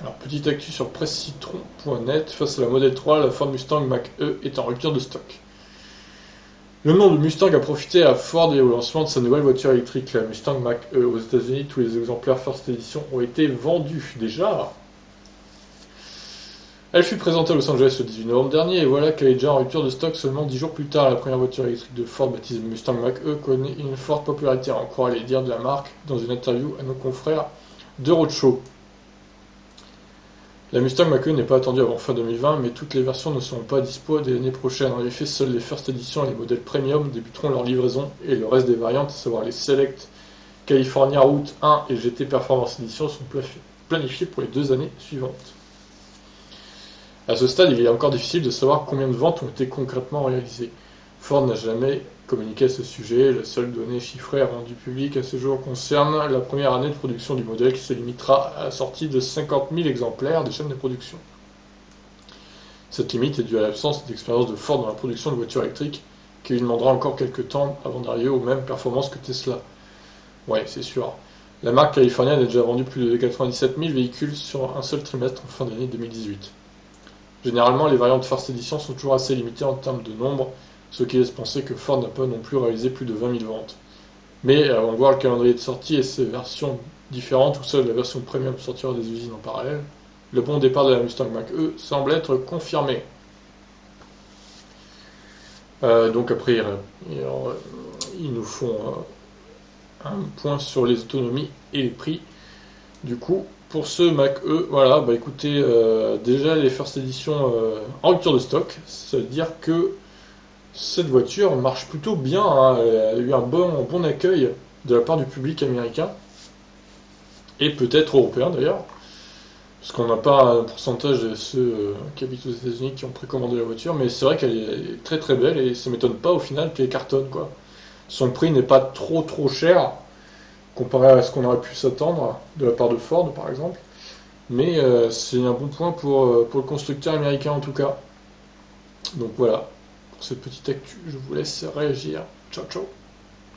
Alors, petite actu sur pressecitron.net, face à la Model 3, la Ford Mustang Mach-E est en rupture de stock. Le nom de Mustang a profité à Ford et au lancement de sa nouvelle voiture électrique, la Mustang Mach-E. Aux États-Unis, tous les exemplaires First Edition ont été vendus déjà. Elle fut présentée à Los Angeles le 18 novembre dernier et voilà qu'elle est déjà en rupture de stock seulement 10 jours plus tard. La première voiture électrique de Ford, baptisée Mustang Mach-E, connaît une forte popularité, en croire les dires de la marque dans une interview à nos confrères de Roadshow. La Mustang Mach-E n'est pas attendue avant fin 2020, mais toutes les versions ne seront pas dispo dès l'année prochaine. En effet, seules les First Edition et les modèles Premium débuteront leur livraison et le reste des variantes, à savoir les Select, California Route 1 et GT Performance Edition, sont planifiées pour les 2 années suivantes. À ce stade, il est encore difficile de savoir combien de ventes ont été concrètement réalisées. Ford n'a jamais communiqué à ce sujet. La seule donnée chiffrée rendue publique à ce jour concerne la première année de production du modèle qui se limitera à la sortie de 50 000 exemplaires des chaînes de production. Cette limite est due à l'absence d'expérience de Ford dans la production de voitures électriques qui lui demandera encore quelques temps avant d'arriver aux mêmes performances que Tesla. Ouais, c'est sûr. La marque californienne a déjà vendu plus de 97 000 véhicules sur un seul trimestre en fin d'année 2018. Généralement, les variantes First Edition sont toujours assez limitées en termes de nombre, ce qui laisse penser que Ford n'a pas non plus réalisé plus de 20 000 ventes. Mais on voit le calendrier de sortie et ses versions différentes, où seule la version premium sortira des usines en parallèle. Le bon départ de la Mustang Mach-E semble être confirmé. Donc après, ils nous font un point sur les autonomies et les prix. Du coup, pour ce Mach-E, voilà, bah écoutez, déjà les First Edition en rupture de stock, ça veut dire que cette voiture marche plutôt bien, hein. Elle a eu un bon accueil de la part du public américain, et peut-être européen d'ailleurs, parce qu'on n'a pas un pourcentage de ceux qui habitent aux États-Unis qui ont précommandé la voiture, mais c'est vrai qu'elle est très très belle, et ça m'étonne pas au final qu'elle cartonne, quoi. Son prix n'est pas trop cher, comparé à ce qu'on aurait pu s'attendre de la part de Ford par exemple, mais c'est un bon point pour le constructeur américain en tout cas. Donc voilà, pour cette petite actu, je vous laisse réagir. Ciao ciao.